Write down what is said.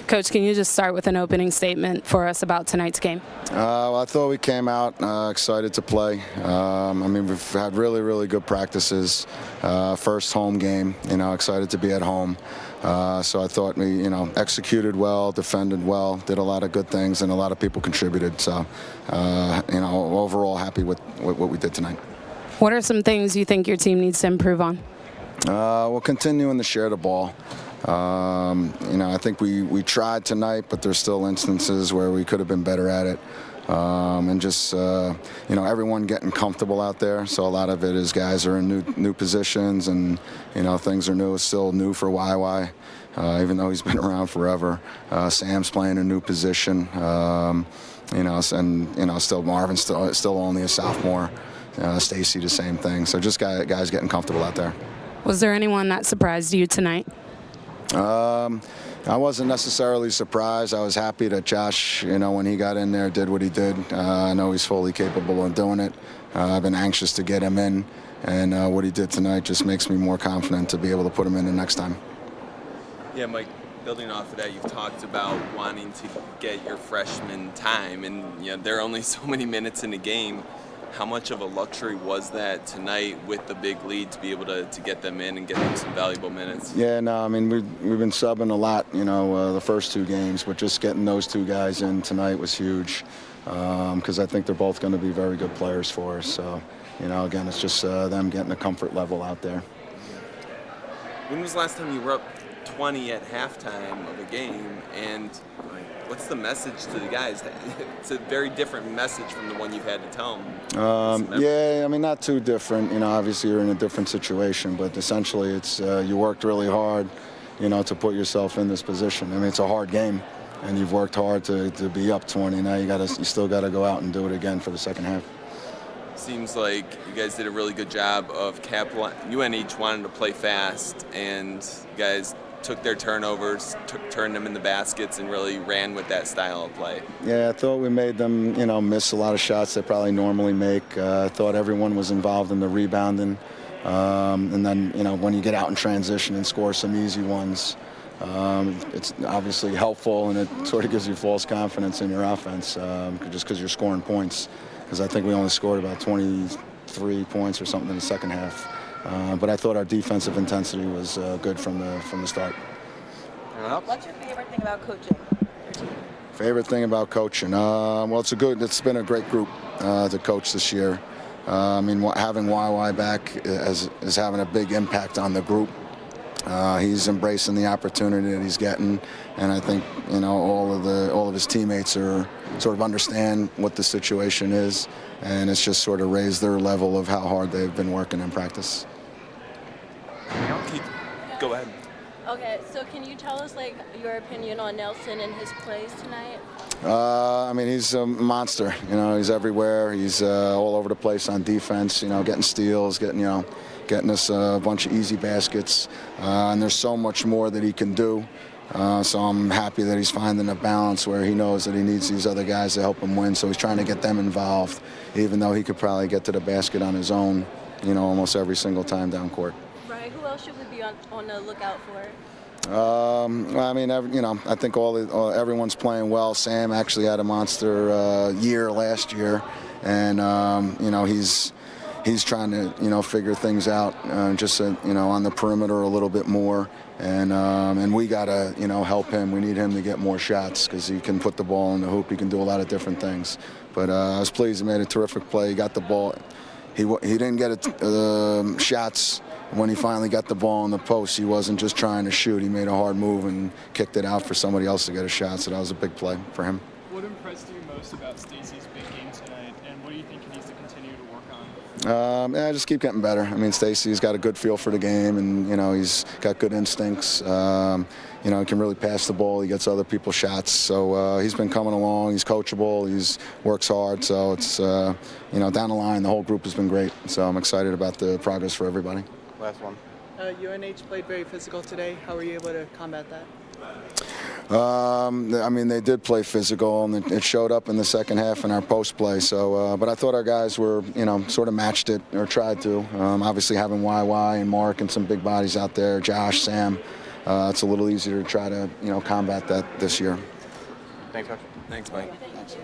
Coach, can you just start with an opening statement for us about tonight's game? Well, I thought we came out excited to play. I mean, we've had really, really good practices. First home game, excited to be at home. So I thought we, executed well, defended well, did a lot of good things, and a lot of people contributed. So, overall happy with what we did tonight. What are some things you think your team needs to improve on? We're continuing to share the ball. I think we tried tonight, but there's still instances where we could have been better at it. And just, everyone getting comfortable out there. So a lot of it is guys are in new positions, and, things are new. It's still new for YY, even though he's been around forever. Sam's playing a new position, still Marvin's still only a sophomore. Stacy, the same thing. So just guys getting comfortable out there. Was there anyone that surprised you tonight? I wasn't necessarily surprised. I was happy that Josh, when he got in there, did what he did. I know he's fully capable of doing it. I've been anxious to get him in, and what he did tonight just makes me more confident to be able to put him in the next time. Yeah, Mike, building off of that, you've talked about wanting to get your freshmen time, and there are only so many minutes in the game. How much of a luxury was that tonight with the big lead to be able to get them in and get them some valuable minutes? Yeah, no, I mean, we've been subbing a lot, the first two games, but just getting those two guys in tonight was huge because I think they're both going to be very good players for us. So, again, it's just them getting a comfort level out there. When was the last time you were up 20 at halftime of a game, and what's the message to the guys? It's a very different message from the one you've had to tell them. Yeah, I mean, not too different. Obviously you're in a different situation, but essentially it's you worked really hard, to put yourself in this position. I mean, it's a hard game, and you've worked hard to be up 20. Now you still got to go out and do it again for the second half. Seems like you guys did a really good job of UNH wanted to play fast, and you guys took their turnovers, turned them in the baskets, and really ran with that style of play. Yeah, I thought we made them, miss a lot of shots they probably normally make. I thought everyone was involved in the rebounding. And then, when you get out in transition and score some easy ones, it's obviously helpful, and it sort of gives you false confidence in your offense just because you're scoring points. Because I think we only scored about 23 points or something in the second half. But I thought our defensive intensity was good from the start. What's your favorite thing about coaching your team? Favorite thing about coaching? Well, it's been a great group to coach this year. I mean, having YY back is having a big impact on the group. He's embracing the opportunity that he's getting, and I think all of his teammates are sort of understand what the situation is, and it's just sort of raised their level of how hard they've been working in practice. Go ahead. Okay, so can you tell us your opinion on Nelson and his plays tonight? I mean, he's a monster. He's everywhere. He's all over the place on defense. Getting steals, getting us a bunch of easy baskets, and there's so much more that he can do. So I'm happy that he's finding a balance where he knows that he needs these other guys to help him win. So he's trying to get them involved, even though he could probably get to the basket on his own, almost every single time down court. Right. Who else should we be on the lookout for? I mean, I think everyone's playing well. Sam actually had a monster year last year, and he's trying to figure things out just on the perimeter a little bit more, and we gotta help him. We need him to get more shots because he can put the ball in the hoop. He can do a lot of different things. But I was pleased. He made a terrific play. He got the ball. He didn't get shots when he finally got the ball in the post. He wasn't just trying to shoot. He made a hard move and kicked it out for somebody else to get a shot. So that was a big play for him. What impressed you most about Stacy's big game tonight, and what do you think he needs to continue to work on? Yeah, just keep getting better. I mean, Stacy's got a good feel for the game, and he's got good instincts. He can really pass the ball. He gets other people's shots. So he's been coming along. He's coachable. He works hard. So it's down the line, the whole group has been great. So I'm excited about the progress for everybody. Last one. UNH played very physical today. How were you able to combat that? I mean, they did play physical, and it showed up in the second half in our post play. So, but I thought our guys were, sort of matched it or tried to. Obviously, having YY and Mark and some big bodies out there, Josh, Sam, it's a little easier to try to combat that this year. Thanks, Coach. Thanks, Mike. Thanks.